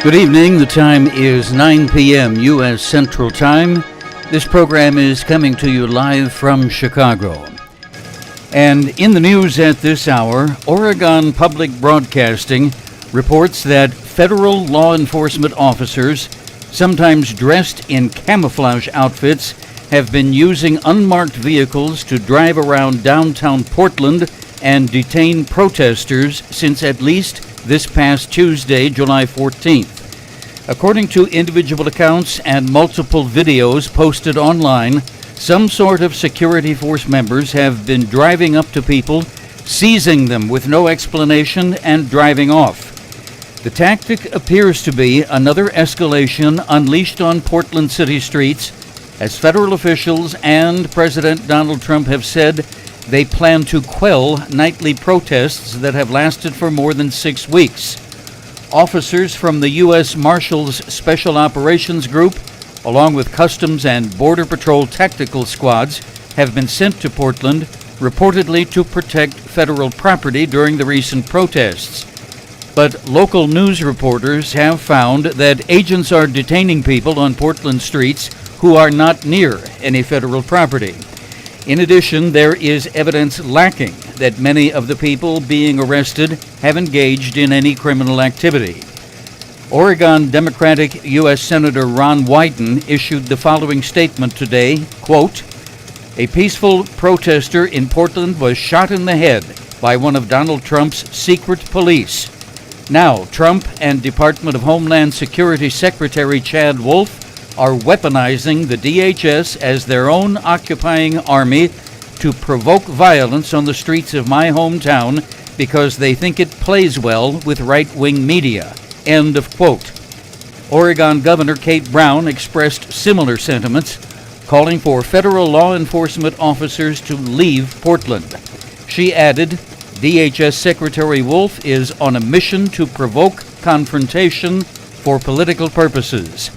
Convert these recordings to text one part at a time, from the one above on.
Good evening. The time is 9 p.m. U.S. Central Time. This program is coming to you live from Chicago. And in the news at this hour, Oregon Public Broadcasting reports that federal law enforcement officers, sometimes dressed in camouflage outfits, have been using unmarked vehicles to drive around downtown Portland and detain protesters since at least this past Tuesday, July 14th. According to individual accounts and multiple videos posted online, some sort of security force members have been driving up to people, seizing them with no explanation, and driving off. The tactic appears to be another escalation unleashed on Portland city streets, as federal officials and President Donald Trump have said they plan to quell nightly protests that have lasted for more than 6 weeks. Officers from the U.S. Marshals Special Operations Group, along with Customs and Border Patrol tactical squads, have been sent to Portland, reportedly to protect federal property during the recent protests. But local news reporters have found that agents are detaining people on Portland streets who are not near any federal property. In addition, there is evidence lacking that many of the people being arrested have engaged in any criminal activity. Oregon Democratic U.S. Senator Ron Wyden issued the following statement today, quote, "A peaceful protester in Portland was shot in the head by one of Donald Trump's secret police. Now, Trump and Department of Homeland Security Secretary Chad Wolf are weaponizing the DHS as their own occupying army to provoke violence on the streets of my hometown because they think it plays well with right-wing media." End of quote. Oregon Governor Kate Brown expressed similar sentiments, calling for federal law enforcement officers to leave Portland. She added, DHS Secretary Wolf is on a mission to provoke confrontation for political purposes.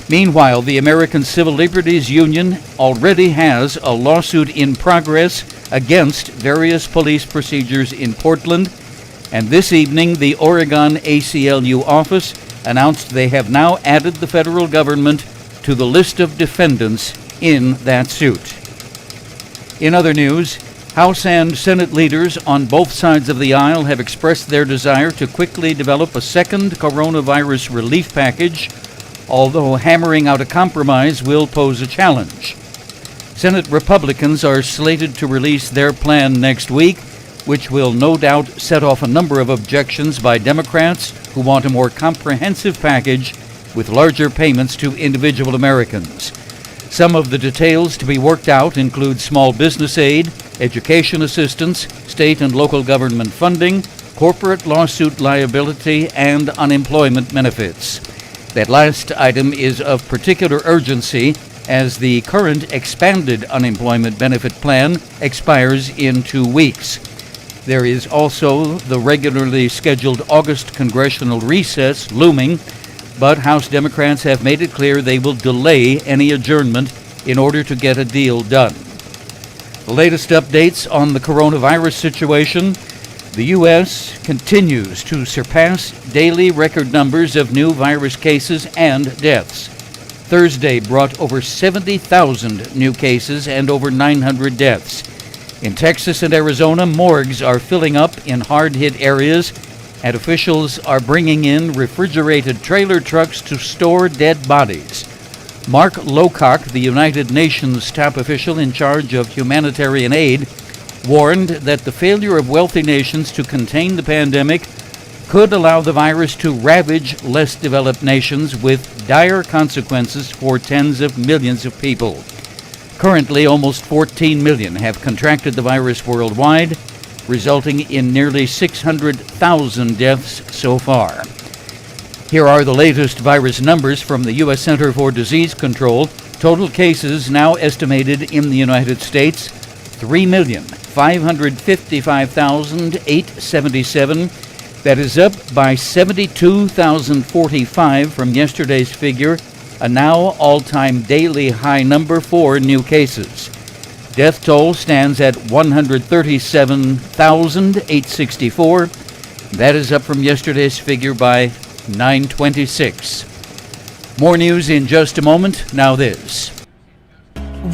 Meanwhile, the American Civil Liberties Union already has a lawsuit in progress against various police procedures in Portland, and this evening the Oregon ACLU office announced they have now added the federal government to the list of defendants in that suit. In other news, House and Senate leaders on both sides of the aisle have expressed their desire to quickly develop a second coronavirus relief package, although hammering out a compromise will pose a challenge. Senate Republicans are slated to release their plan next week, which will no doubt set off a number of objections by Democrats who want a more comprehensive package with larger payments to individual Americans. Some of the details to be worked out include small business aid, education assistance, state and local government funding, corporate lawsuit liability, and unemployment benefits. That last item is of particular urgency as the current expanded unemployment benefit plan expires in 2 weeks. There is also the regularly scheduled August congressional recess looming, but House Democrats have made it clear they will delay any adjournment in order to get a deal done. The latest updates on the coronavirus situation. The U.S. continues to surpass daily record numbers of new virus cases and deaths. Thursday brought over 70,000 new cases and over 900 deaths. In Texas and Arizona, morgues are filling up in hard-hit areas, and officials are bringing in refrigerated trailer trucks to store dead bodies. Mark Lowcock, the United Nations top official in charge of humanitarian aid, warned that the failure of wealthy nations to contain the pandemic could allow the virus to ravage less developed nations with dire consequences for tens of millions of people. Currently, almost 14 million have contracted the virus worldwide, resulting in nearly 600,000 deaths so far. Here are the latest virus numbers from the U.S. Center for Disease Control. Total cases now estimated in the United States, 3,555,877. That is up by 72,045 from yesterday's figure, a now all-time daily high number for new cases. Death toll stands at 137,864. That is up from yesterday's figure by 926. More news in just a moment. Now this.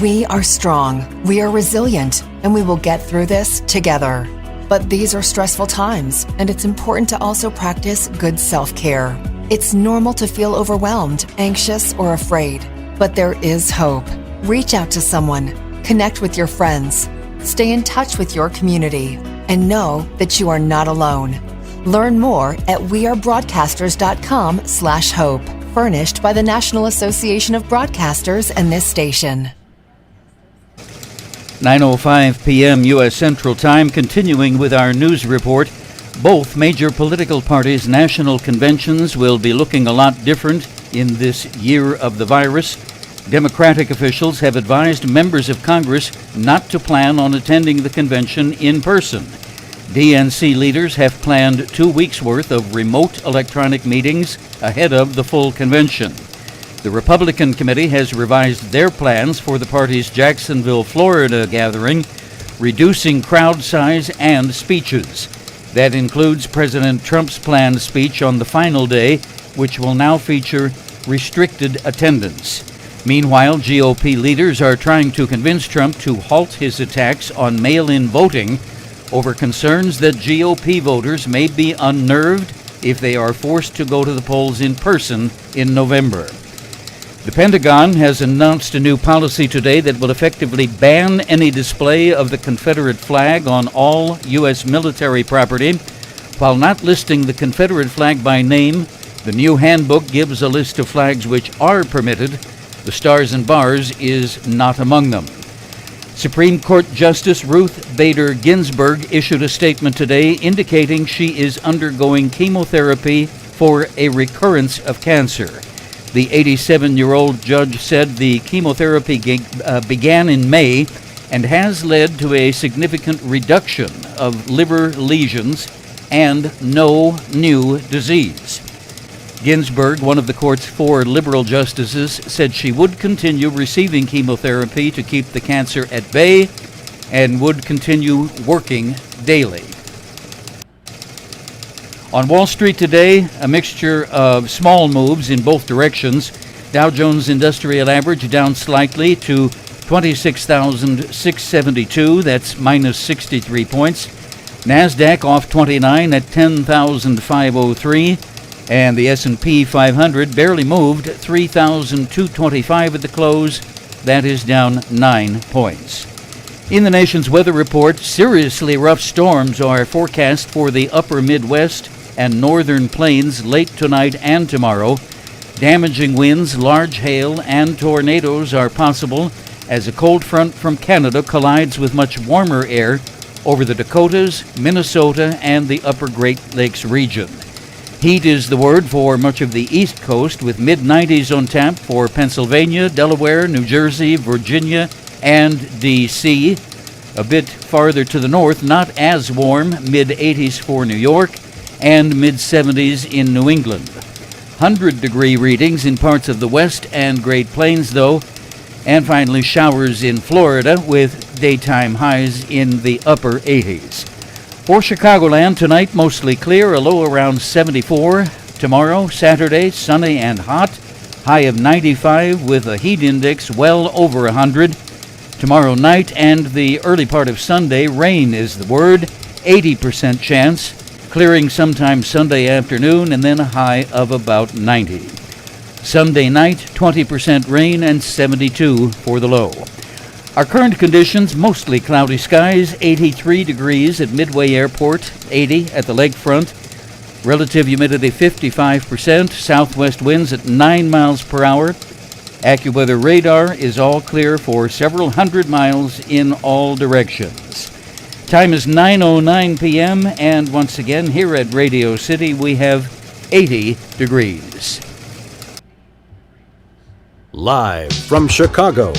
We are strong, we are resilient, and we will get through this together. But these are stressful times, and it's important to also practice good self-care. It's normal to feel overwhelmed, anxious, or afraid, but there is hope. Reach out to someone, connect with your friends, stay in touch with your community, and know that you are not alone. Learn more at wearebroadcasters.com/hope, furnished by the National Association of Broadcasters and this station. 9:05 p.m. U.S. Central Time, continuing with our news report. Both major political parties' national conventions will be looking a lot different in this year of the virus. Democratic officials have advised members of Congress not to plan on attending the convention in person. DNC leaders have planned 2 weeks' worth of remote electronic meetings ahead of the full convention. The Republican committee has revised their plans for the party's Jacksonville, Florida gathering, reducing crowd size and speeches. That includes President Trump's planned speech on the final day, which will now feature restricted attendance. Meanwhile, GOP leaders are trying to convince Trump to halt his attacks on mail-in voting over concerns that GOP voters may be unnerved if they are forced to go to the polls in person in November. The Pentagon has announced a new policy today that will effectively ban any display of the Confederate flag on all U.S. military property. While not listing the Confederate flag by name, the new handbook gives a list of flags which are permitted. The Stars and Bars is not among them. Supreme Court Justice Ruth Bader Ginsburg issued a statement today indicating she is undergoing chemotherapy for a recurrence of cancer. The 87-year-old judge said the chemotherapy began in May and has led to a significant reduction of liver lesions and no new disease. Ginsburg, one of the court's 4 liberal justices, said she would continue receiving chemotherapy to keep the cancer at bay and would continue working daily. On Wall Street today, a mixture of small moves in both directions. Dow Jones Industrial Average down slightly to 26,672. That's minus 63 points. NASDAQ off 29 at 10,503. And the S&P 500 barely moved, 3,225 at the close. That is down 9 points. In the nation's weather report, seriously rough storms are forecast for the upper Midwest and northern plains late tonight and tomorrow. Damaging winds, large hail, and tornadoes are possible as a cold front from Canada collides with much warmer air over the Dakotas, Minnesota, and the upper Great Lakes region. Heat is the word for much of the East Coast, with mid-90s on tap for Pennsylvania, Delaware, New Jersey, Virginia, and D.C. A bit farther to the north, not as warm, mid-80s for New York, and mid-70s in New England. 100-degree readings in parts of the West and Great Plains, though. And finally, showers in Florida with daytime highs in the upper 80s. For Chicagoland, tonight mostly clear, a low around 74. Tomorrow, Saturday, sunny and hot, high of 95 with a heat index well over 100. Tomorrow night and the early part of Sunday, rain is the word, 80% chance, clearing sometime Sunday afternoon and then a high of about 90. Sunday night, 20% rain and 72 for the low. Our current conditions, mostly cloudy skies, 83 degrees at Midway Airport, 80 at the lakefront. Relative humidity 55%, southwest winds at 9 miles per hour. AccuWeather radar is all clear for several hundred miles in all directions. Time is 9:09 p.m. and once again here at Radio City we have 80 degrees. Live from Chicago,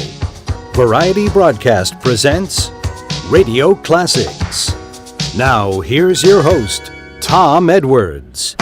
Variety Broadcast presents Radio Classics. Now, here's your host, Tom Edwards.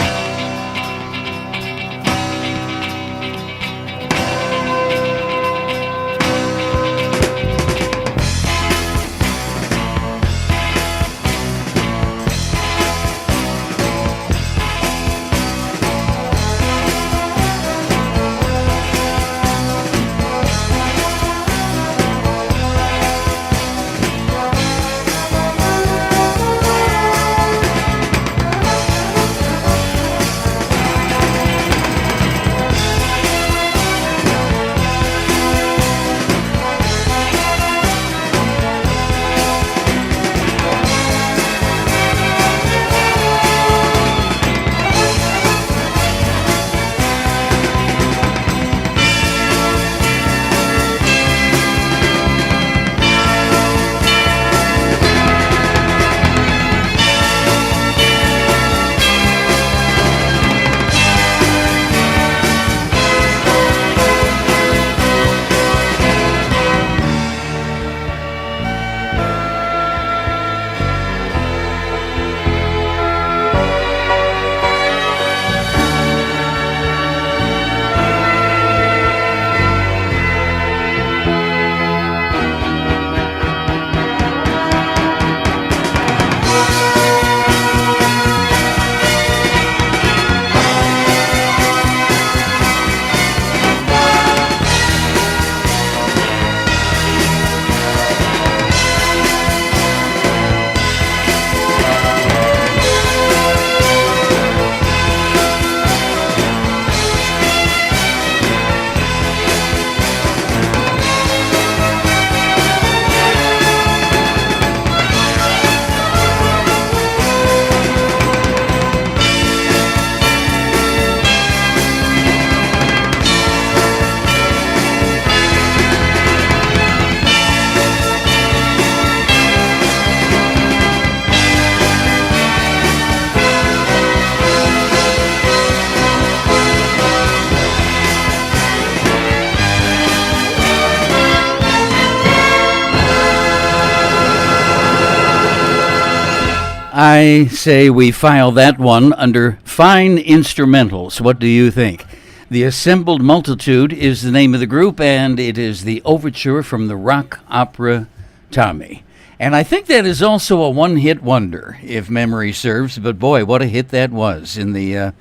I say we file that one under fine instrumentals. What do you think? The Assembled Multitude is the name of the group, and it is the overture from the rock opera Tommy. And I think that is also a one-hit wonder, if memory serves. But boy, what a hit that was in the,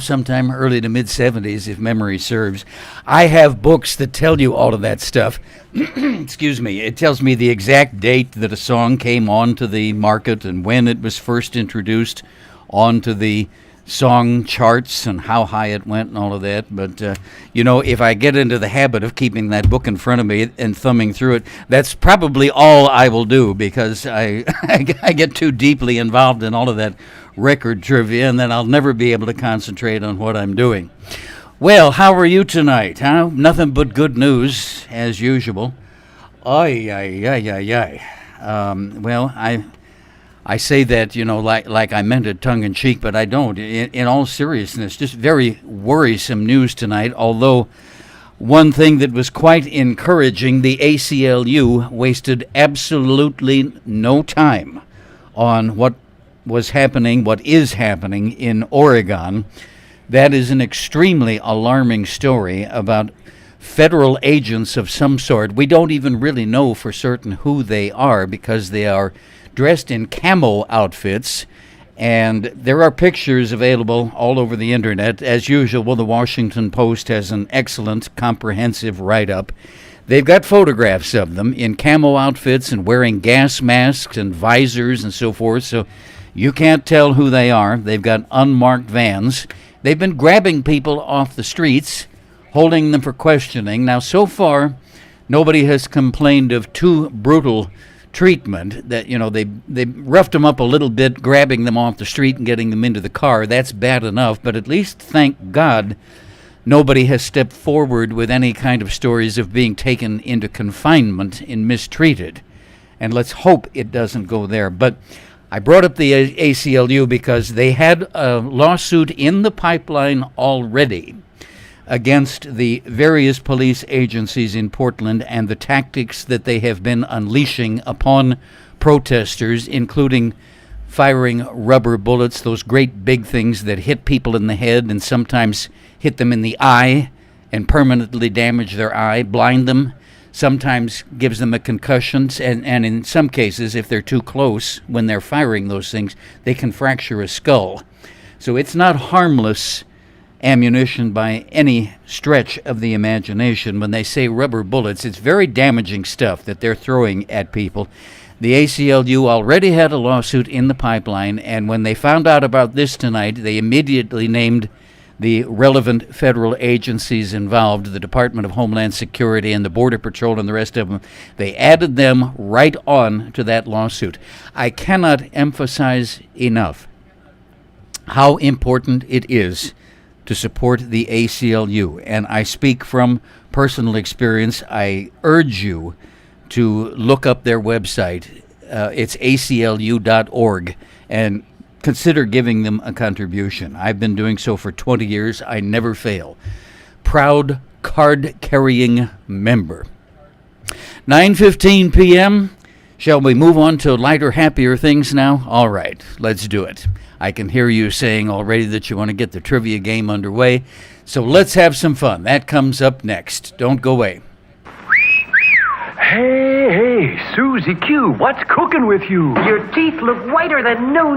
sometime early to mid-'70s, if memory serves. I have books that tell you all of that stuff. Excuse me. It tells me the exact date that a song came onto the market and when it was first introduced onto the song charts and how high it went and all of that. But, if I get into the habit of keeping that book in front of me and thumbing through it, that's probably all I will do, because I get too deeply involved in all of that record trivia, and then I'll never be able to concentrate on what I'm doing. Well, how are you tonight? Huh? Nothing but good news, as usual. I say that, like I meant it tongue-in-cheek, but I don't. In all seriousness, just very worrisome news tonight, although one thing that was quite encouraging, the ACLU wasted absolutely no time on what is happening in Oregon. That is an extremely alarming story about federal agents of some sort. We don't even really know for certain who they are, because they are dressed in camo outfits, and there are pictures available all over the internet. As usual, the Washington Post has an excellent, comprehensive write-up. They've got photographs of them in camo outfits and wearing gas masks and visors and so forth, so you can't tell who they are. They've got unmarked vans. They've been grabbing people off the streets, holding them for questioning. Now, so far, nobody has complained of too brutal treatment. That they roughed them up a little bit, grabbing them off the street and getting them into the car. That's bad enough, but at least, thank God, nobody has stepped forward with any kind of stories of being taken into confinement and mistreated. And let's hope it doesn't go there. But I brought up the ACLU because they had a lawsuit in the pipeline already against the various police agencies in Portland and the tactics that they have been unleashing upon protesters, including firing rubber bullets, those great big things that hit people in the head and sometimes hit them in the eye and permanently damage their eye, blind them, sometimes gives them a concussion, and in some cases, if they're too close when they're firing those things, they can fracture a skull. So it's not harmless ammunition by any stretch of the imagination. When they say rubber bullets, it's very damaging stuff that they're throwing at people. The ACLU already had a lawsuit in the pipeline, and when they found out about this tonight, they immediately named the relevant federal agencies involved, the Department of Homeland Security and the Border Patrol and the rest of them. They added them right on to that lawsuit. I cannot emphasize enough how important it is to support the ACLU, and I speak from personal experience. I urge you to look up their website. It's aclu.org, and consider giving them a contribution. I've been doing so for 20 years. I never fail. Proud card-carrying member. 9:15 p.m. Shall we move on to lighter, happier things now? All right, let's do it. I can hear you saying already that you want to get the trivia game underway, so let's have some fun. That comes up next. Don't go away. Hey, Susie Q, what's cooking with you? Your teeth look whiter than new.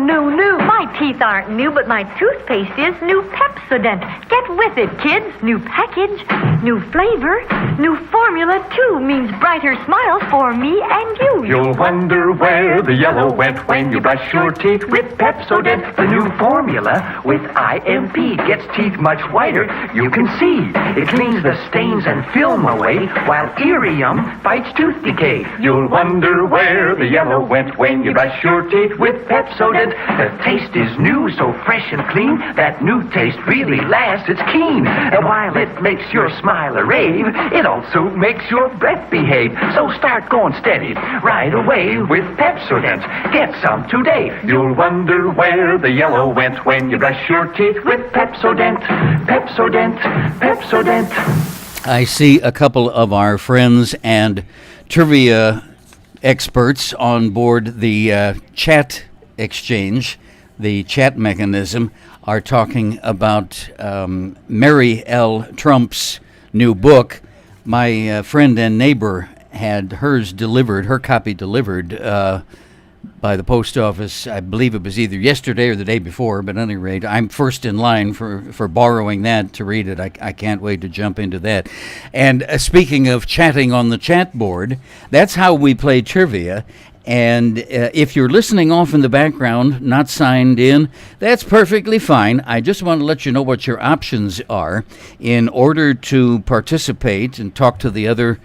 My teeth aren't new, but my toothpaste is new Pepsodent. Get with it, kids. New package, new flavor, new formula, too. Means brighter smiles for me and you. You'll wonder where the yellow went when you brush your teeth with Pepsodent. The new formula with IMP gets teeth much whiter. You can see it cleans the stains and film away, while Irium fights tooth decay. You'll wonder where the yellow went when you brush your teeth with Pepsodent. The taste is new, so fresh and clean. That new taste really lasts, it's keen. And while it makes your smile a rave, it also makes your breath behave. So start going steady right away with Pepsodent. Get some today. You'll wonder where the yellow went when you brush your teeth with Pepsodent. Pepsodent, Pepsodent. I see a couple of our friends and trivia experts on board the chat exchange, the chat mechanism, are talking about Mary L. Trump's new book. My friend and neighbor had her copy delivered by the post office. I believe it was either yesterday or the day before, but at any rate, I'm first in line for borrowing that to read it. I can't wait to jump into that. And speaking of chatting on the chat board, that's how we play trivia. And if you're listening off in the background, not signed in, that's perfectly fine. I just want to let you know what your options are in order to participate and talk to the other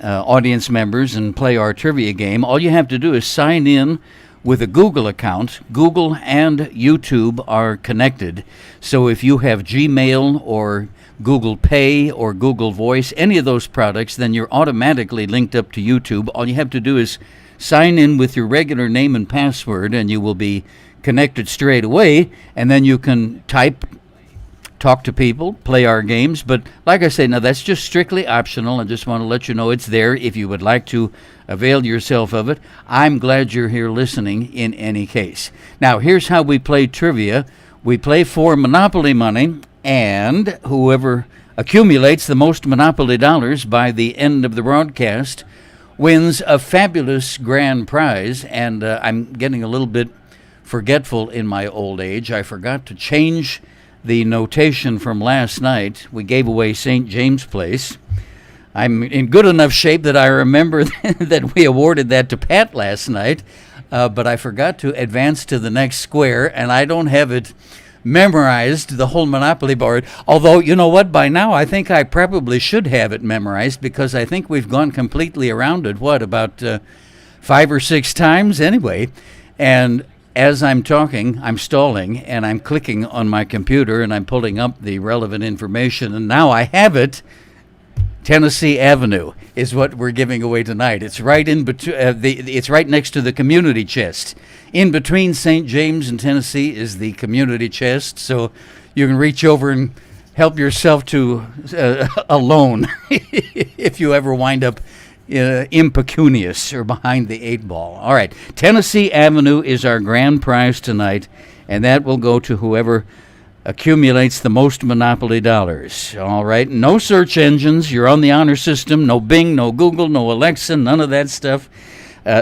audience members and play our trivia game. All you have to do is sign in with a Google account. Google and YouTube are connected. So if you have Gmail or Google Pay or Google Voice, any of those products, then you're automatically linked up to YouTube. All you have to do is sign in with your regular name and password, and you will be connected straight away, and then you can type, talk to people, play our games. But like I say, now that's just strictly optional. I just want to let you know it's there if you would like to avail yourself of it. I'm glad you're here listening in any case. Now, here's how we play trivia. We play for Monopoly money, and whoever accumulates the most Monopoly dollars by the end of the broadcast wins a fabulous grand prize. And I'm getting a little bit forgetful in my old age. I forgot to change the notation from last night. We gave away St. James Place. I'm in good enough shape that I remember that we awarded that to Pat last night, but I forgot to advance to the next square, and I don't have it memorized, the whole Monopoly board. Although, you know what, by now I think I probably should have it memorized, because I think we've gone completely around it, about 5 or 6 times anyway. And as I'm talking, I'm stalling, and I'm clicking on my computer, and I'm pulling up the relevant information, and now I have it. Tennessee Avenue is what we're giving away tonight. It's right in between. It's right next to the community chest. In between St. James and Tennessee is the community chest, so you can reach over and help yourself to a loan if you ever wind up impecunious or behind the 8 ball. All right, Tennessee Avenue is our grand prize tonight, and that will go to whoever accumulates the most Monopoly dollars. All right, no search engines. You're on the honor system. No Bing, no Google, no Alexa, none of that stuff.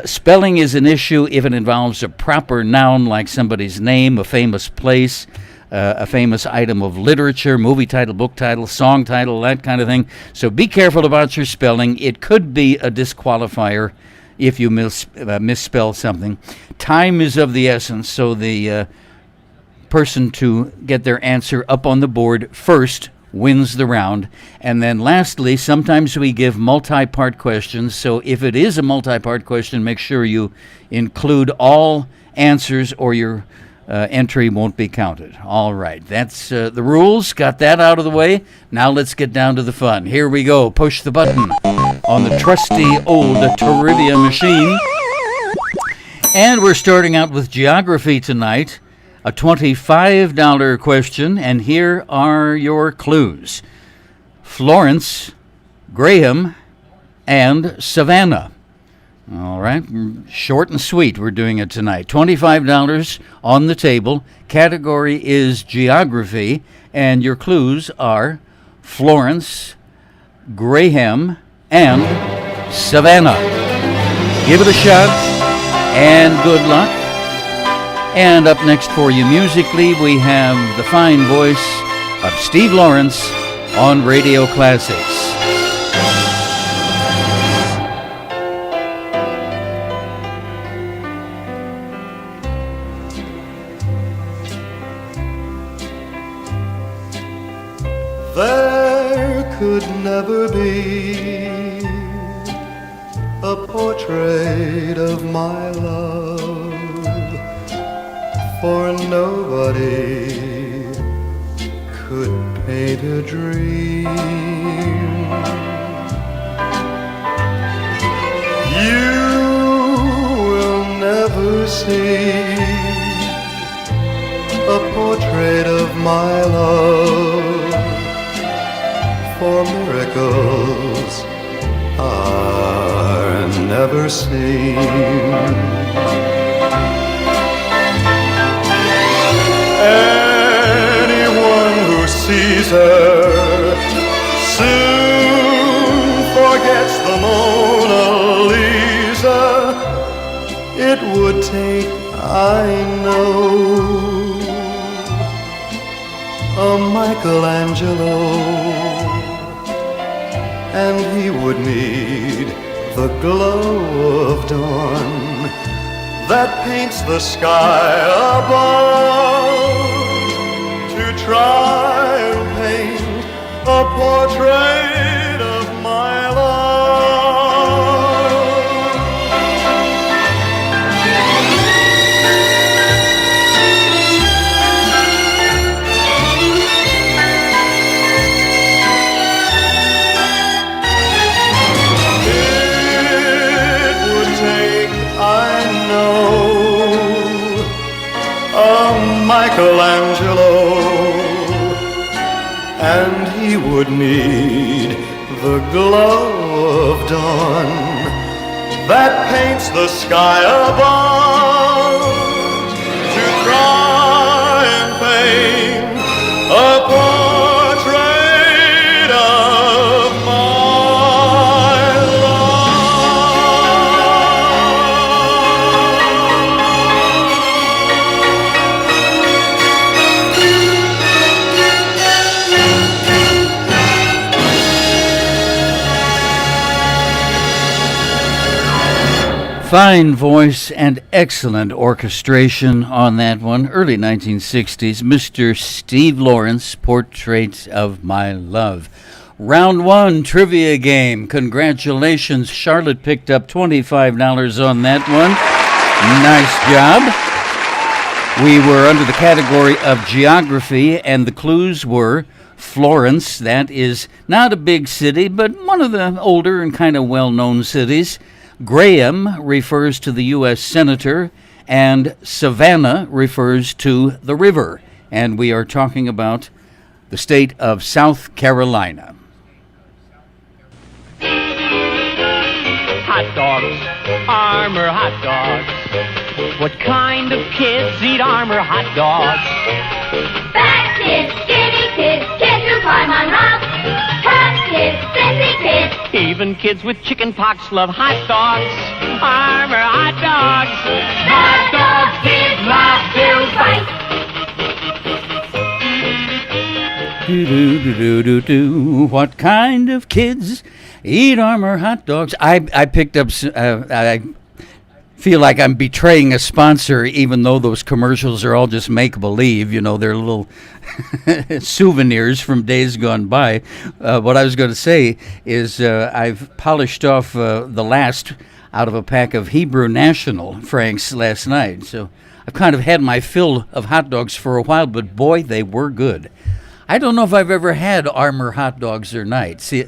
Spelling is an issue if it involves a proper noun like somebody's name, a famous place, a famous item of literature, movie title, book title, song title, that kind of thing. So be careful about your spelling. It could be a disqualifier if you misspell something. Time is of the essence, so the person to get their answer up on the board first wins the round. And then lastly, sometimes we give multi-part questions, so if it is a multi-part question, make sure you include all answers or your entry won't be counted. All right, that's the rules. Got that out of the way. Now let's get down to the fun. Here we go. Push the button on the trusty old trivia machine. And we're starting out with geography tonight. A $25 question, and here are your clues. Florence, Graham, and Savannah. All right, short and sweet, we're doing it tonight. $25 on the table. Category is geography, and your clues are Florence, Graham, and Savannah. Give it a shot, and good luck. And up next for you musically, we have the fine voice of Steve Lawrence on Radio Classics. There could never be a portrait of my love, for nobody could paint a dream. You will never see a portrait of my love, for miracles are never seen. Caesar soon forgets the Mona Lisa. It would take, I know, a Michelangelo, and he would need the glow of dawn that paints the sky above to try and paint a portrait of my love. It would take, I know, a Michelangelo, and he would need the glow of dawn that paints the sky above to try and paint a portrait of my Fine voice and excellent orchestration on that one. Early 1960s, Mr. Steve Lawrence, Portrait of My Love. Round one, trivia game. Congratulations. Charlotte picked up $25 on that one. Nice job. We were under the category of geography, and the clues were Florence. That is not a big city, but one of the older and kind of well-known cities. Graham refers to the U.S. Senator, and Savannah refers to the river. And we are talking about the state of South Carolina. Hot dogs, Armour hot dogs. What kind of kids eat Armour hot dogs? Fat kids, skinny kids, kids who climb on rocks, tough kids, sissy kids. Even kids with chicken pox love hot dogs. Armour hot dogs. Hot dogs give love, feel fight. What kind of kids eat Armour hot dogs? I picked up, I feel like I'm betraying a sponsor, even though those commercials are all just make-believe. You know, they're little souvenirs from days gone by. What I was going to say is I've polished off the last out of a pack of Hebrew National Franks last night. So I've kind of had my fill of hot dogs for a while, but boy, they were good. I don't know if I've ever had Armour hot dogs or not. See,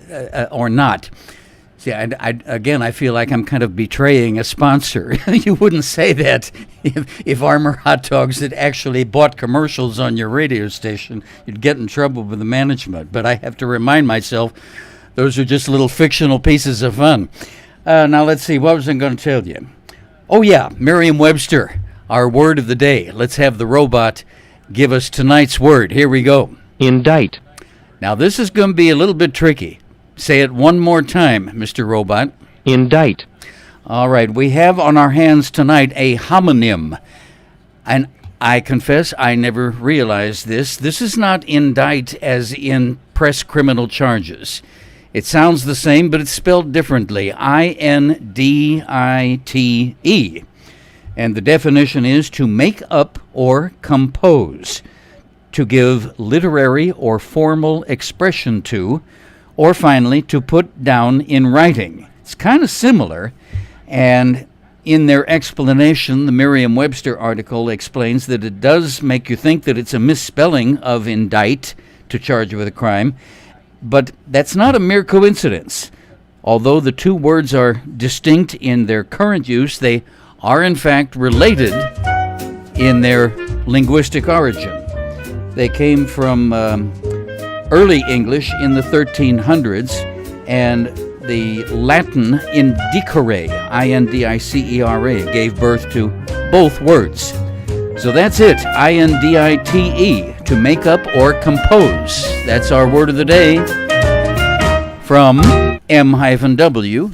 again, I feel like I'm kind of betraying a sponsor. You wouldn't say that if Armour hot dogs had actually bought commercials on your radio station. You'd get in trouble with the management. But I have to remind myself, those are just little fictional pieces of fun. Now, let's see. What was I going to tell you? Oh, yeah, Merriam-Webster, our word of the day. Let's have the robot give us tonight's word. Here we go. Indict. Now, this is going to be a little bit tricky. Say it one more time, Mr. Robot. Indict. All right, we have on our hands tonight a homonym. And I confess I never realized this. This is not indict as in press criminal charges. It sounds the same, but it's spelled differently. Indite. And the definition is to make up or compose, to give literary or formal expression to, or finally, to put down in writing. It's kind of similar, and in their explanation, the Merriam-Webster article explains that it does make you think that it's a misspelling of indict, to charge with a crime, but that's not a mere coincidence. Although the two words are distinct in their current use, they are in fact related in their linguistic origin. They came from early English in the 1300s, and the Latin indicere, Indicere, gave birth to both words. So that's it, INDITE, to make up or compose. That's our word of the day from m-w.com.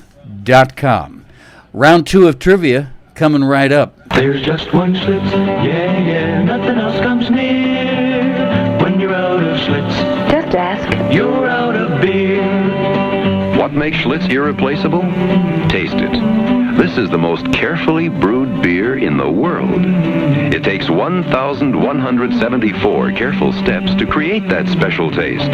Round 2 of trivia coming right up. There's just one Schlitz, yeah, nothing else comes near. When you're out of Schlitz, Just ask. you're out of beer. What makes Schlitz irreplaceable? Taste it. This is the most carefully brewed beer in the world. It takes 1,174 careful steps to create that special taste.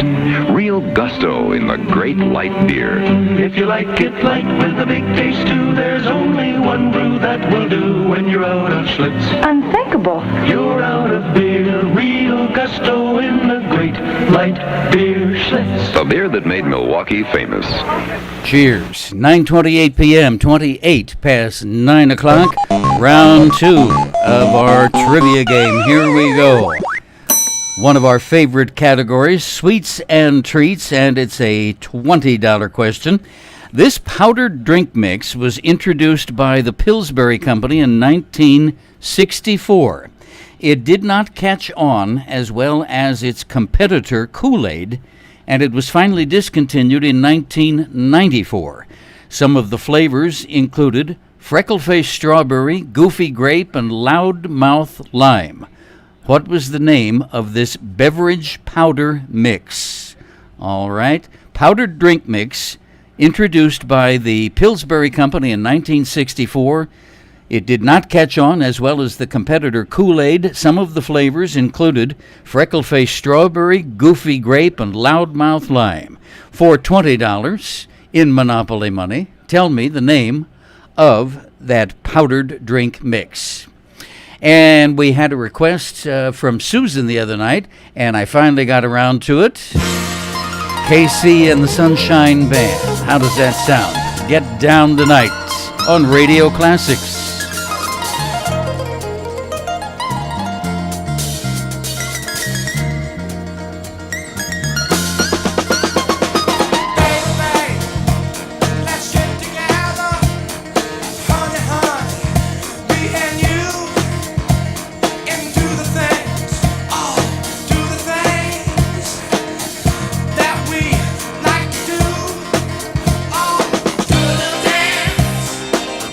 Real gusto in the great light beer. If you like it light with a big taste too, there's only one brew that will do when you're out of Schlitz. Unthinkable. You're out of beer, real gusto in the great light beer Schlitz. The beer that made Milwaukee famous. Cheers. 9:28 p.m., 28 past 9 o'clock. Round 2 of our trivia game. Here we go. One of our favorite categories, sweets and treats, and it's a $20 question. This powdered drink mix was introduced by the Pillsbury Company in 1964. It did not catch on as well as its competitor Kool-Aid, and it was finally discontinued in 1994. Some of the flavors included freckle-faced strawberry, goofy grape, and loudmouth lime. What was the name of this beverage powder mix? All right, powdered drink mix introduced by the Pillsbury Company in 1964. It did not catch on as well as the competitor Kool-Aid. Some of the flavors included freckle-faced strawberry, goofy grape, and loudmouth lime. For $20 in Monopoly money, tell me the name of that powdered drink mix. And we had a request from Susan the other night, and I finally got around to it. KC and the Sunshine Band. How does that sound? Get Down Tonight on Radio Classics.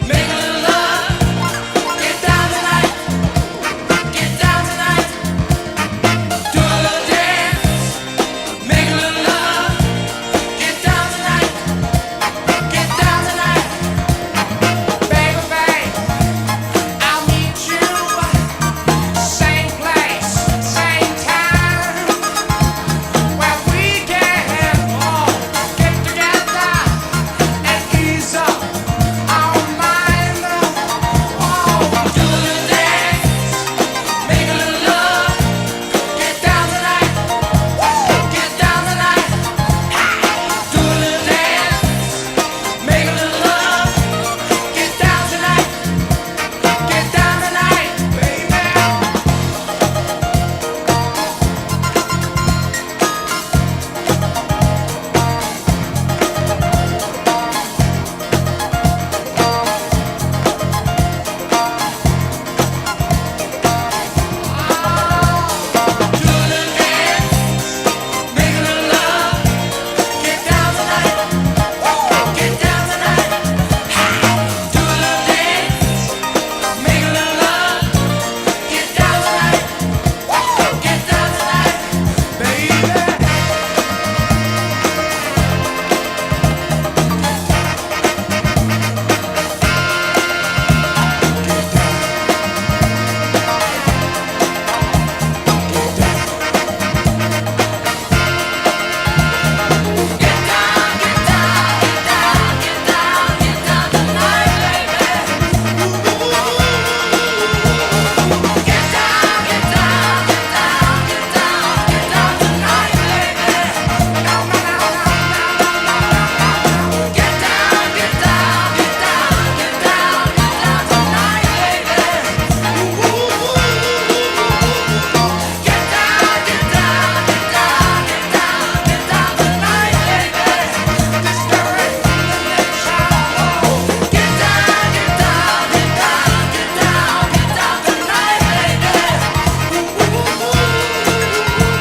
Make a love.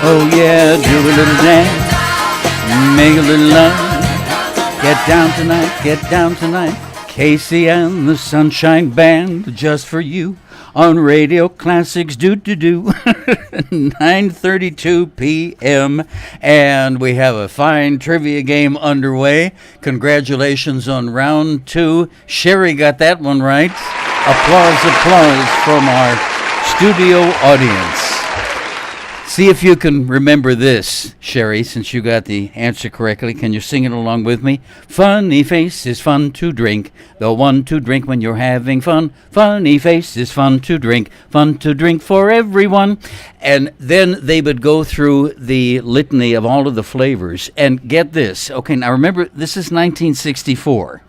Oh yeah, do a little dance, make a little love. Get down tonight. Casey and the Sunshine Band, just for you on Radio Classics. Do 9:32 p.m. and we have a fine trivia game underway. Congratulations on round 2. Sherry got that one right. Applause from our studio audience. See if you can remember this, Sherry, since you got the answer correctly. Can you sing it along with me? Funny face is fun to drink, the one to drink when you're having fun. Funny face is fun to drink for everyone. And then they would go through the litany of all of the flavors. And get this. Okay, now remember, this is 1964.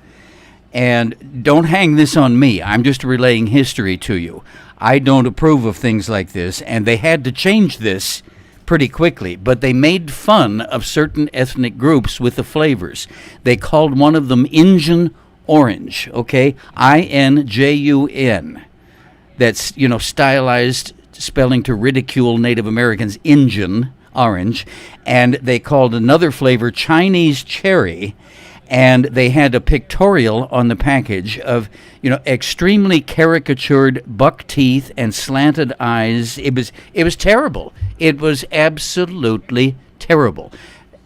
And don't hang this on me. I'm just relaying history to you. I don't approve of things like this, and they had to change this pretty quickly, but they made fun of certain ethnic groups with the flavors. They called one of them Injun Orange, okay? INJUN. That's, stylized spelling to ridicule Native Americans, Injun Orange. And they called another flavor Chinese Cherry. And they had a pictorial on the package of, extremely caricatured buck teeth and slanted eyes. It was terrible. It was absolutely terrible.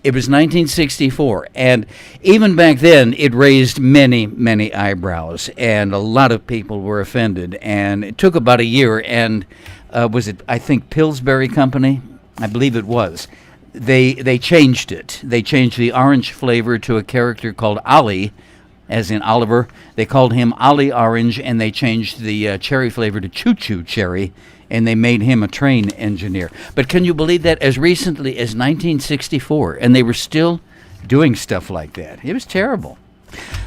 It was 1964, and even back then, it raised many, many eyebrows, and a lot of people were offended. And it took about a year, and was it, I think, Pillsbury Company? I believe it was. They changed it. They changed the orange flavor to a character called Ollie, as in Oliver. They called him Ollie Orange, and they changed the cherry flavor to Choo Choo Cherry, and they made him a train engineer. But can you believe that? As recently as 1964, and they were still doing stuff like that. It was terrible.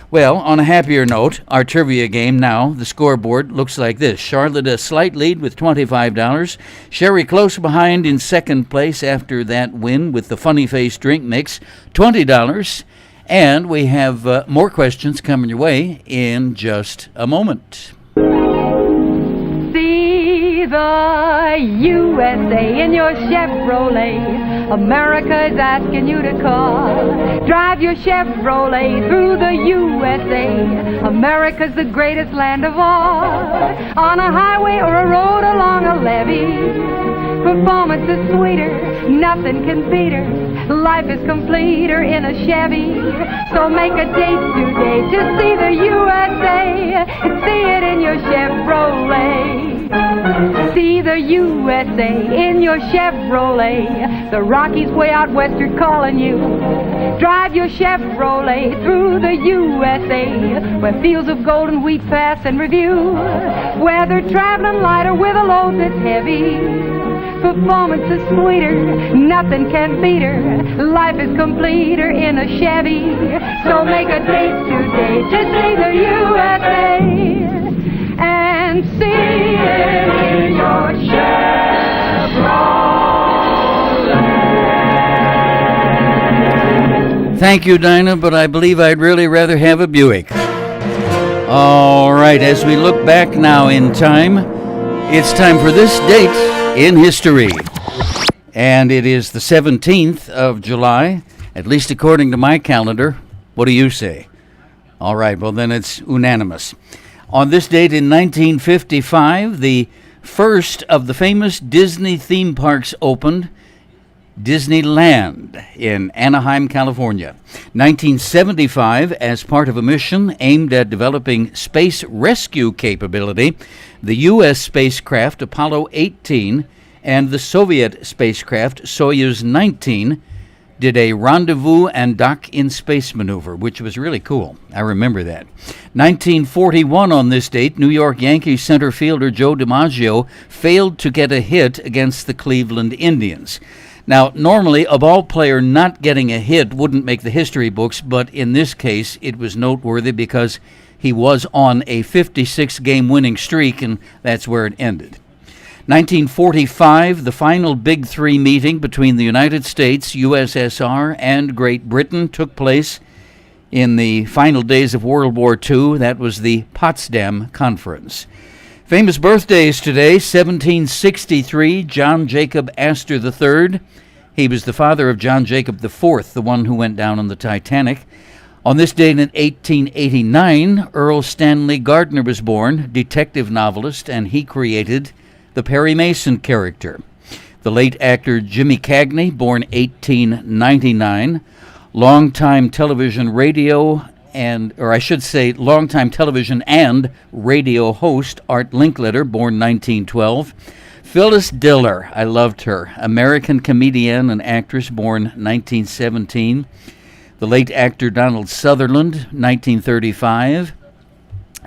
Well, on a happier note, our trivia game now, the scoreboard looks like this. Charlotte a slight lead with $25. Sherry close behind in second place after that win with the Funny Face drink mix, $20. And we have more questions coming your way in just a moment. See the USA in your Chevrolet. America is asking you to call. Drive your Chevrolet through the USA. America's the greatest land of all. On a highway or a road along a levee. Performance is sweeter, nothing can beat her. Life is completer in a Chevy. So make a date today to see the USA. See it in your Chevrolet. See the USA in your Chevrolet. The Rockies way out west are calling you. Drive your Chevrolet through the USA, where fields of golden wheat pass and review. Whether traveling light or with a load that's heavy. Performance is sweeter, nothing can beat her. Life is completer in a Chevy. So make a date today to see the USA and see it in your Chevrolet. Thank you, Dinah, but I believe I'd really rather have a Buick. All right, as we look back now in time, it's time for this date in history. And it is the 17th of July, at least according to my calendar. What do you say? All right, well then it's unanimous. On this date in 1955, the first of the famous Disney theme parks opened, Disneyland in Anaheim, California. 1975, as part of a mission aimed at developing space rescue capability, the U.S. spacecraft Apollo 18 and the Soviet spacecraft Soyuz 19 did a rendezvous and dock in space maneuver, which was really cool. I remember that. 1941 on this date, New York Yankees center fielder Joe DiMaggio failed to get a hit against the Cleveland Indians. Now, normally, a ball player not getting a hit wouldn't make the history books, but in this case, it was noteworthy because he was on a 56-game winning streak, and that's where it ended. 1945, the final Big Three meeting between the United States, USSR, and Great Britain took place in the final days of World War II. That was the Potsdam Conference. Famous birthdays today: 1763, John Jacob Astor III, He was the father of John Jacob IV, the one who went down on the Titanic. On this date in 1889, Earl Stanley Gardner was born, detective novelist, and he created the Perry Mason character. The late actor Jimmy Cagney, born 1899, longtime television television and radio host Art Linkletter, born 1912. Phyllis Diller, I loved her, American comedian and actress, born 1917. The late actor Donald Sutherland, 1935.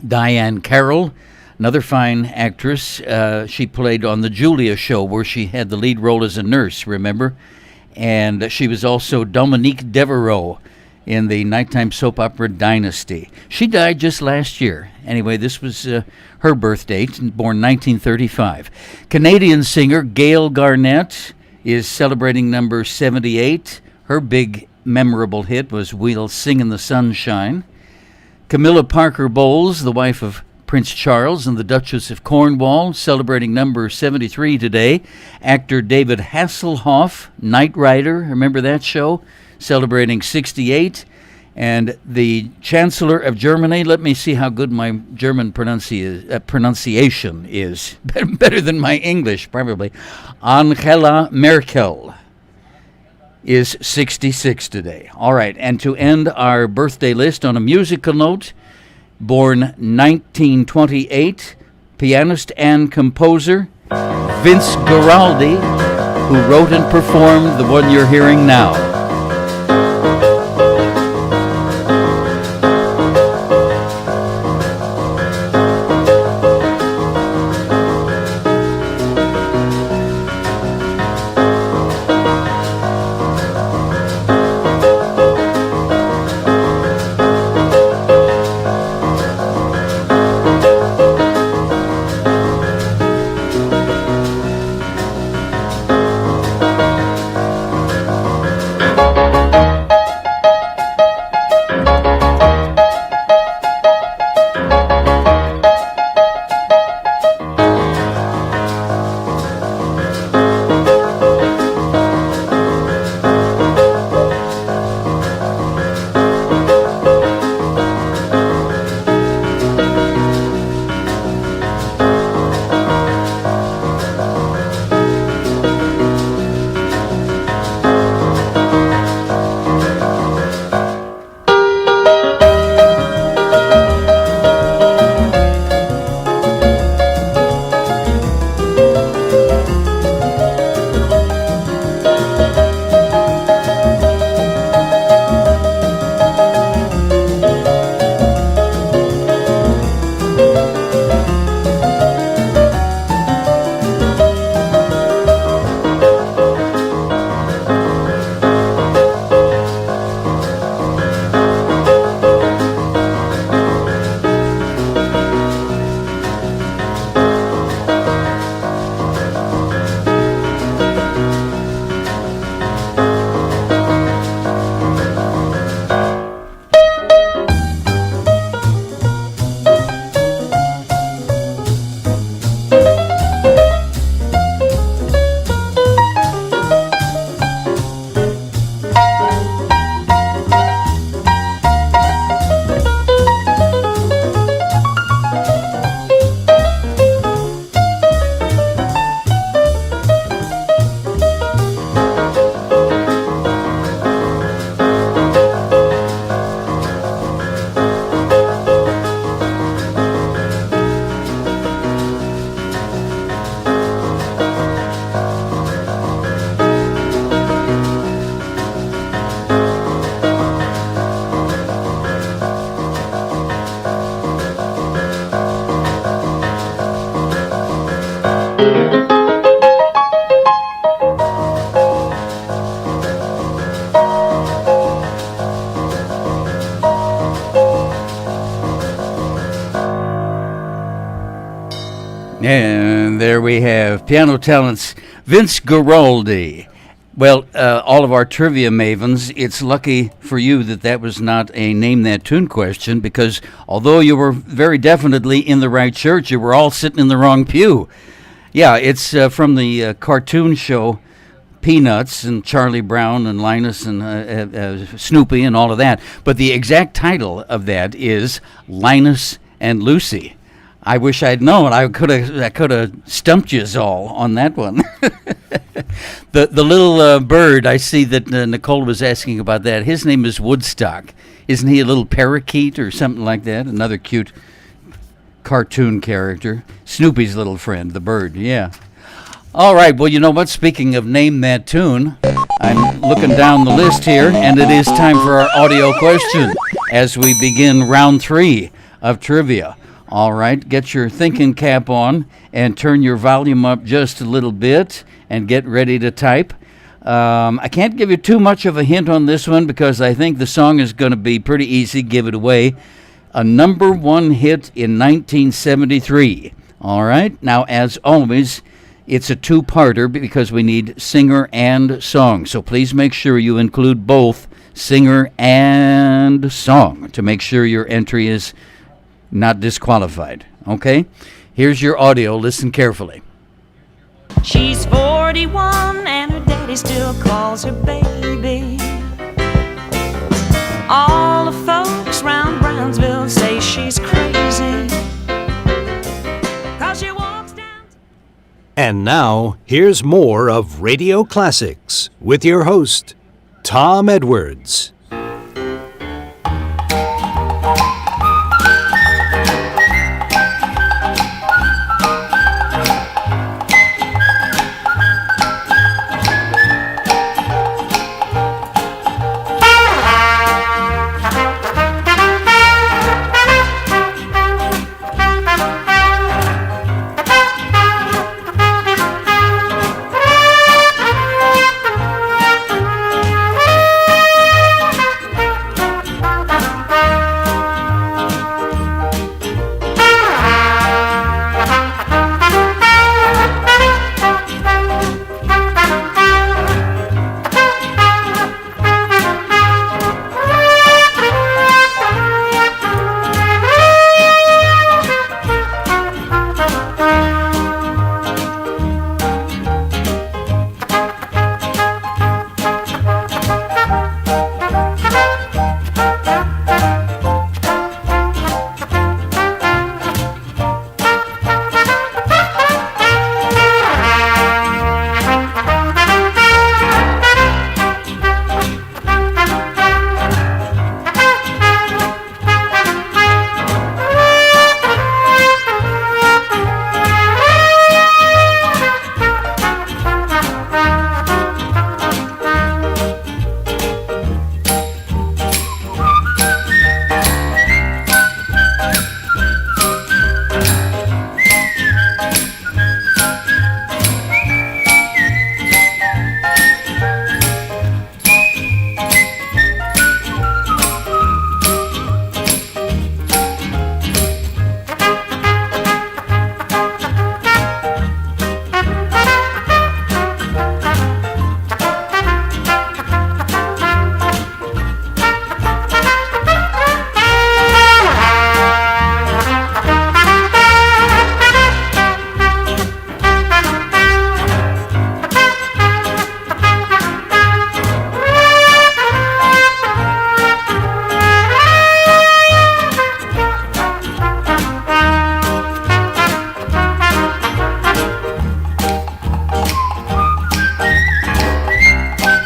Diane Carroll, another fine actress. She played on The Julia Show, where she had the lead role as a nurse, remember? And she was also Dominique Devereaux in the nighttime soap opera Dynasty. She died just last year. Anyway, this was her birth date, born 1935. Canadian singer Gail Garnett is celebrating number 78. Her big memorable hit was We'll Sing in the Sunshine. Camilla Parker Bowles, the wife of Prince Charles and the Duchess of Cornwall, celebrating number 73 today. Actor David Hasselhoff, Knight Rider, remember that show? Celebrating 68. And the Chancellor of Germany, let me see how good my German pronunciation is. Better than my English, probably. Angela Merkel is 66 today. All right, and to end our birthday list on a musical note, born 1928, pianist and composer Vince Guaraldi, who wrote and performed the one you're hearing now. And there we have piano talents Vince Guaraldi. Well, all of our trivia mavens, it's lucky for you that that was not a Name That Tune question, because although you were very definitely in the right church, you were all sitting in the wrong pew. Yeah, it's from the cartoon show Peanuts and Charlie Brown and Linus and Snoopy and all of that. But the exact title of that is Linus and Lucy. I wish I'd known. I could have stumped yous all on that one. The little bird, I see that Nicole was asking about that. His name is Woodstock. Isn't he a little parakeet or something like that? Another cute cartoon character. Snoopy's little friend, the bird, yeah. All right, well, you know what? Speaking of Name That Tune, I'm looking down the list here, and it is time for our audio question as we begin round 3 of trivia. All right, get your thinking cap on and turn your volume up just a little bit and get ready to type. I can't give you too much of a hint on this one because I think the song is going to be pretty easy. Give it away. A number 1 hit in 1973. All right, now as always, it's a two-parter because we need singer and song. So please make sure you include both singer and song to make sure your entry is not disqualified. Okay? Here's your audio. Listen carefully. She's 41 and her daddy still calls her baby. All the folks round Brownsville say she's crazy. 'Cause she walks down. And now, here's more of Radio Classics with your host, Tom Edwards.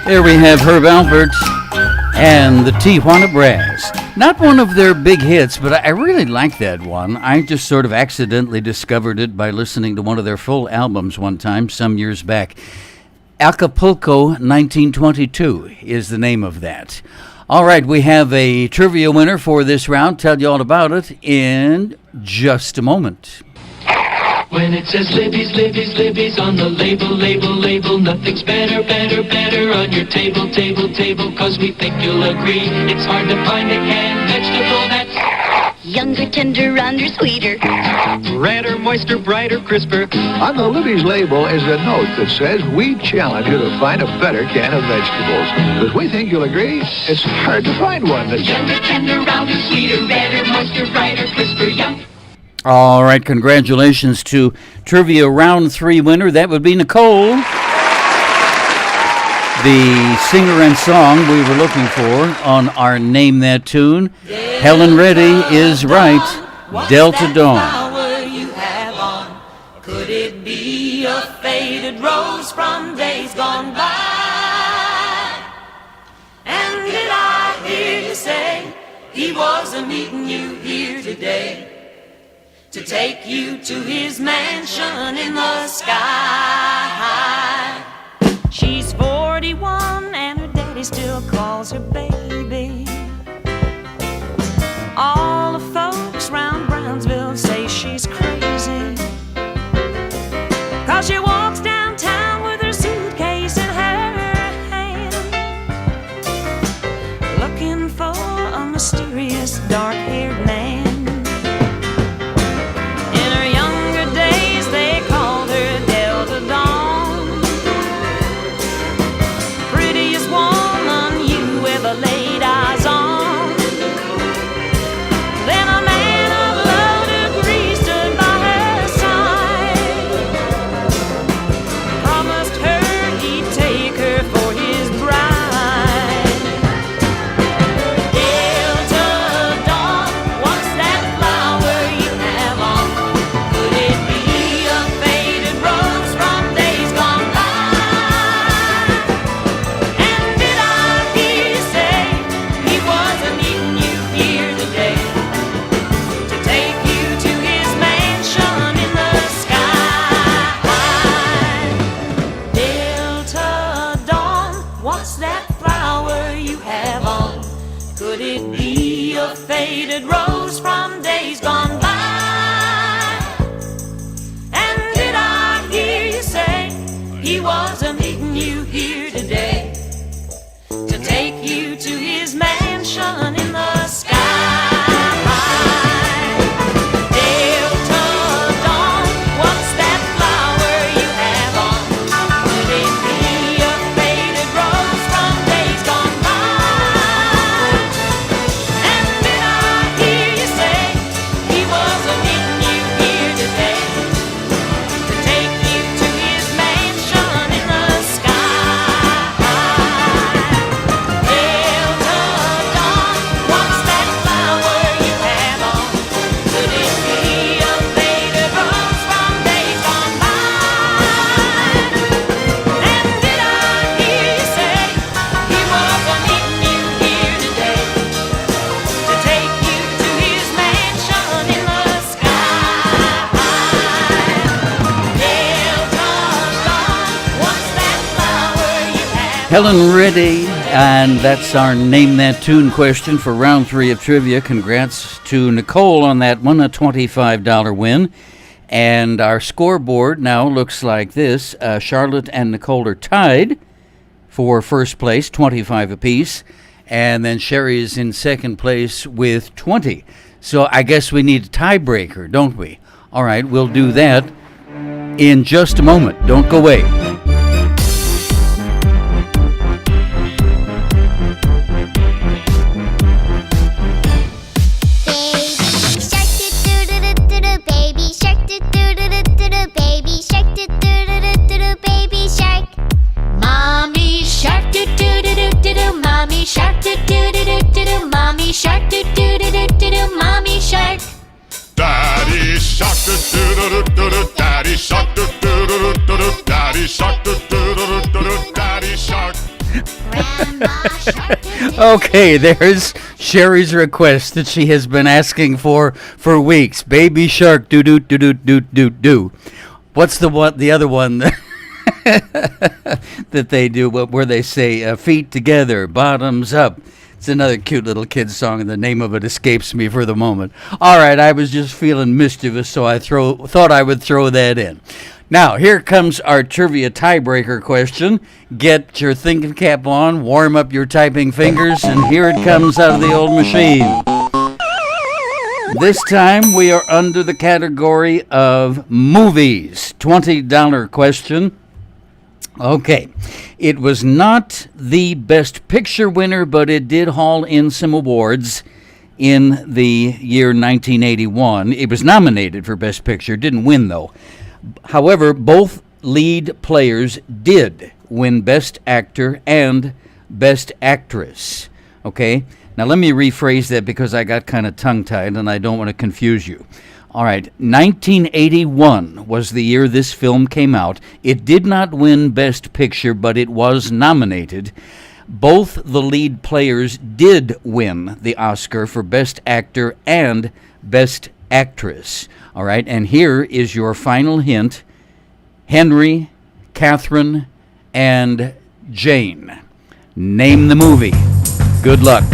There we have Herb Alpert and the Tijuana Brass. Not one of their big hits, but I really like that one. I just sort of accidentally discovered it by listening to one of their full albums one time, some years back. Acapulco 1922 is the name of that. All right, we have a trivia winner for this round. Tell you all about it in just a moment. When it says Libby's, Libby's, Libby's on the label, label, label, nothing's better, better, better on your table, table, table, 'cause we think you'll agree. It's hard to find a canned vegetable that's younger, tender, rounder, sweeter, redder, moister, brighter, crisper. On the Libby's label is a note that says we challenge you to find a better can of vegetables. Because we think you'll agree, it's hard to find one that's younger, tender, rounder, sweeter, redder, moister, brighter, crisper, young. All right, congratulations to Trivia Round 3 winner. That would be Nicole. The singer and song we were looking for on our Name That Tune. Helen Reddy is right. Delta Dawn. Flower you have on, could it be a faded rose from days gone by? And did I hear you say he wasn't meeting you here today to take you to his mansion in the sky? She's 41 and her daddy still calls her baby. All the folks round Brownsville say she's crazy, 'cause she walks downtown with her suitcase in her hand, looking for a mysterious dark-haired man. In her younger days they called her Delta Dawn, prettiest woman you ever laid eyes on. Then a man of low degree stood by her side, promised her he'd take her for his bride. Delta Dawn, what's that flower you have on? Could it be a faded rose from days gone by? And did I hear you say he wasn't meeting you here today to take you to his mansion in the sky? Delta Dawn, what's that flower you have on? Could it be a faded rose from days gone by? And did I hear you say he wasn't meeting you here today to take you to his mansion in the sky? Delta Dawn, what's that flower you have on? Could it be a faded rose from days gone by? And did I hear you say he wasn't meeting you here today to take you to his mansion in the sky? Delta Dawn, what's that flower you have on? Could it be a faded rose from days gone by? And did I hear you say he wasn't meeting you here today to take you to his mansion in the sky? Delta Dawn, what's that flower you have? Helen Reddy, and that's our Name That Tune question for round 3 of trivia. Congrats to Nicole on that one, a $25 win. And our scoreboard now looks like this. Charlotte and Nicole are tied for first place, 25 apiece. And then Sherry is in second place with 20. So I guess we need a tiebreaker, don't we? All right, we'll do that in just a moment. Don't go away. Baby shark, do do do do do do, baby shark, do do do do do do, baby shark. Mommy shark, do do do do do do, mommy shark, do do do do do do, mommy shark, do do do do do do, mommy shark. Daddy shark, do do do do do, daddy shark, do do do do do, daddy shark, do do do do do, daddy shark. Okay, there's Sherry's request that she has been asking for weeks. Baby shark, do do do do do do do. What's the other one that they do? Where they say feet together, bottoms up. It's another cute little kid's song, and the name of it escapes me for the moment. All right, I was just feeling mischievous, so I thought I would throw that in. Now, here comes our trivia tiebreaker question. Get your thinking cap on, warm up your typing fingers, and here it comes out of the old machine. This time we are under the category of movies. $20 question. Okay. It was not the Best Picture winner, but it did haul in some awards in the year 1981. It was nominated for Best Picture, didn't win though. However, both lead players did win Best Actor and Best Actress. Okay? Now let me rephrase that because I got kind of tongue-tied and I don't want to confuse you. All right, 1981 was the year this film came out. It did not win Best Picture, but it was nominated. Both the lead players did win the Oscar for Best Actor and Best Actress. All right, and here is your final hint. Henry, Catherine, and Jane. Name the movie. Good luck.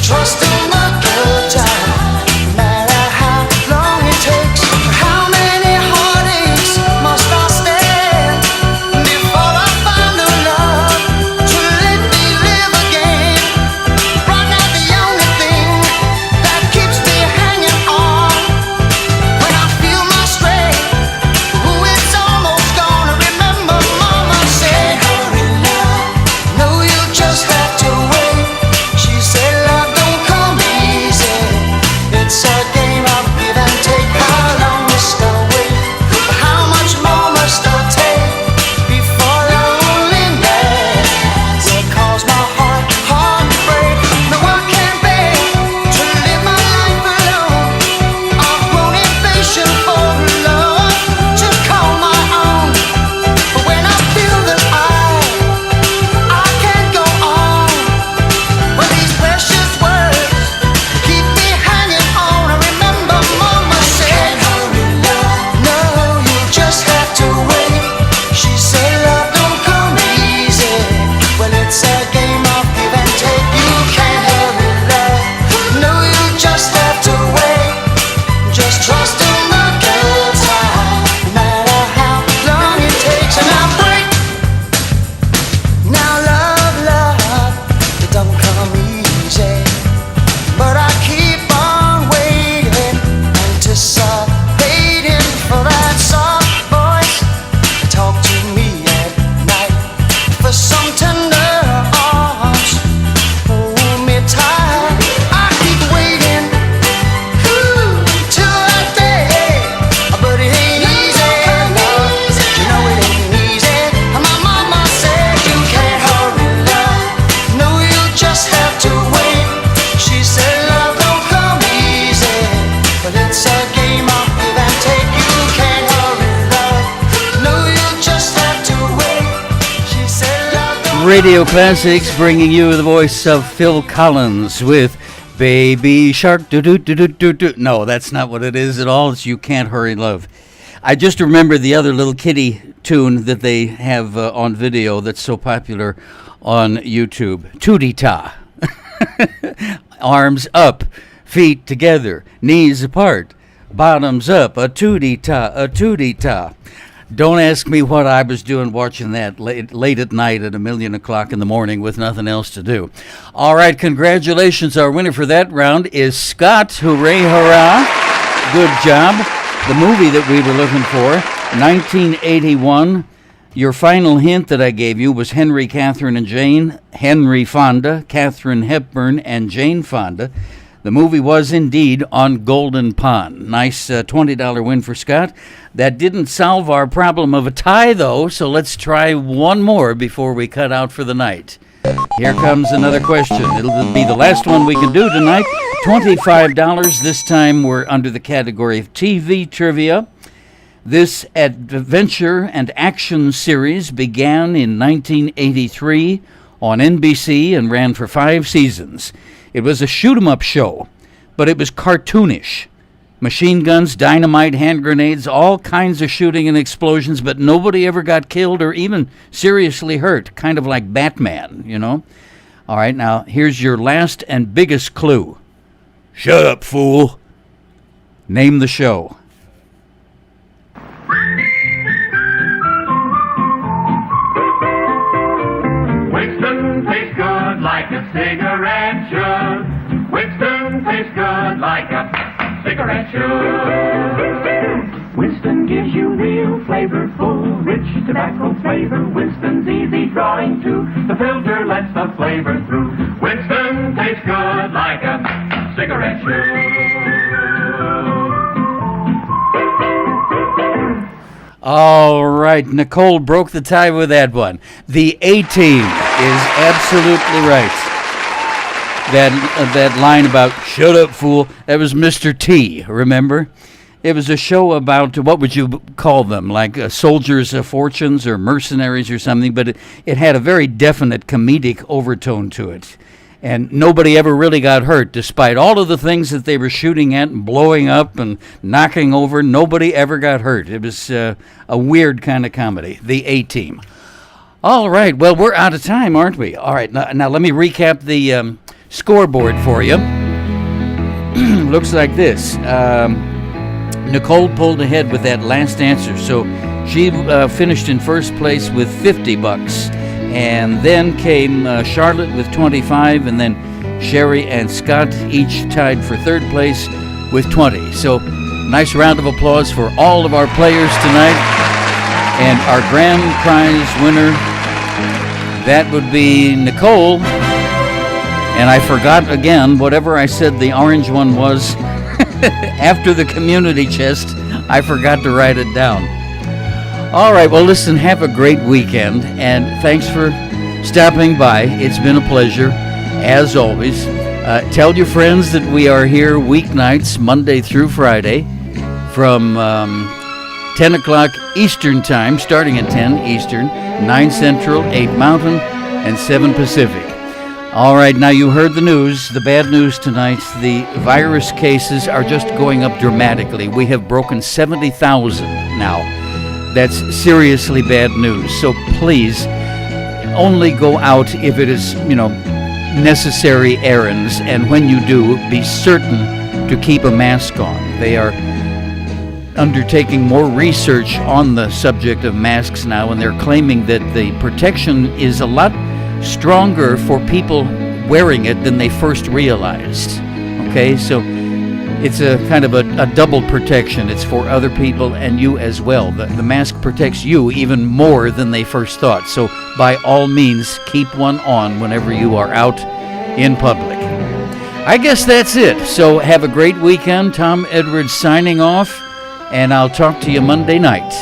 Trust in the good time, no matter how long it takes. How many heartaches must I stand before I find the love to let me live again? Right now the only thing that keeps me hanging on, when I feel my strength, ooh, it's almost gone. Remember Mama said, hurry love, no, you just have to wait. She said love don't come easy. It's a game of give and take. How long must I wait? How much more must I take before loneliness will cause my heart to break? No one can bear to live my life alone. I've grown impatient for love to call my own. But when I feel that I can't go on, when these precious words keep me hanging on, I remember Mama said, hurry love, no, you just have to wait. She said love don't come easy. Well, it's a game of give and take. You can't hurry love, no, you just have to wait. Just trust in the good time, no matter how long it takes. And I break. Now love, it don't come easy, but I keep on waiting, anticipating for that soft voice to talk to me at night, for some tender arms, hold me tight. I keep waiting, till that day, but it ain't easy, no, you know it ain't easy. My mama said you can't hurry love, no, you just have to wait. She said love don't come easy, but it's a game of give and take. You can't hurry love, no, you just have to wait. She said love don't Radio Classics bringing you the voice of Phil Collins with Baby Shark. Do. No, that's not what it is at all. It's You Can't Hurry Love. I just remember the other little kitty tune that they have on video that's so popular on YouTube. Tootie-ta. Arms up, feet together, knees apart, bottoms up, a tootie-ta, a tootie-ta. Don't ask me what I was doing watching that late at night at 1:00,000 in the morning with nothing else to do. All right, congratulations. Our winner for that round is Scott. Hooray, hurrah. Good job. The movie that we were looking for, 1981. Your final hint that I gave you was Henry, Catherine, and Jane. Henry Fonda, Katharine Hepburn, and Jane Fonda. The movie was indeed On Golden Pond. Nice $20 win for Scott. That didn't solve our problem of a tie, though, so let's try one more before we cut out for the night. Here comes another question. It'll be the last one we can do tonight. $25. This time we're under the category of TV trivia. This adventure and action series began in 1983 on NBC and ran for 5 seasons. It was a shoot-'em-up show, but it was cartoonish. Machine guns, dynamite, hand grenades, all kinds of shooting and explosions, but nobody ever got killed or even seriously hurt, kind of like Batman, you know? All right, now here's your last and biggest clue. Shut up, fool. Name the show. good like a cigarette should. Winston tastes good like a cigarette should. Winston gives you real flavorful, rich tobacco flavor. Winston's easy drawing too. The filter lets the flavor through. Winston tastes good like a cigarette should. All right, Nicole broke the tie with that one. The A-Team is absolutely right. That line about "shut up, fool," that was Mr. T, remember? It was a show about, what would you call them, like soldiers of fortunes or mercenaries or something, but it had a very definite comedic overtone to it. And nobody ever really got hurt, despite all of the things that they were shooting at and blowing up and knocking over. Nobody ever got hurt. It was a weird kind of comedy, the A-Team. All right, well, we're out of time, aren't we? All right, now let me recap the scoreboard for you. Looks like this. Nicole pulled ahead with that last answer, so she finished in first place with $50. And then came Charlotte with 25, and then Sherry and Scott each tied for third place with 20. So nice round of applause for all of our players tonight. And our grand prize winner, that would be Nicole. And I forgot again, whatever I said the orange one was, after the community chest, I forgot to write it down. All right, well, listen, have a great weekend, and thanks for stopping by. It's been a pleasure, as always. Tell your friends that we are here weeknights, Monday through Friday, from 10 o'clock Eastern Time, starting at 10 Eastern, 9 Central, 8 Mountain, and 7 Pacific. All right, now you heard the news, the bad news tonight. The virus cases are just going up dramatically. We have broken 70,000 now. That's seriously bad news. So please, only go out if it is, necessary errands. And when you do, be certain to keep a mask on. They are undertaking more research on the subject of masks now, and they're claiming that the protection is a lot stronger for people wearing it than they first realized. Okay, so it's a kind of a double protection. It's for other people and you as well. The mask protects you even more than they first thought. So by all means, keep one on whenever you are out in public. I guess that's it. So have a great weekend. Tom Edwards signing off, and I'll talk to you Monday night.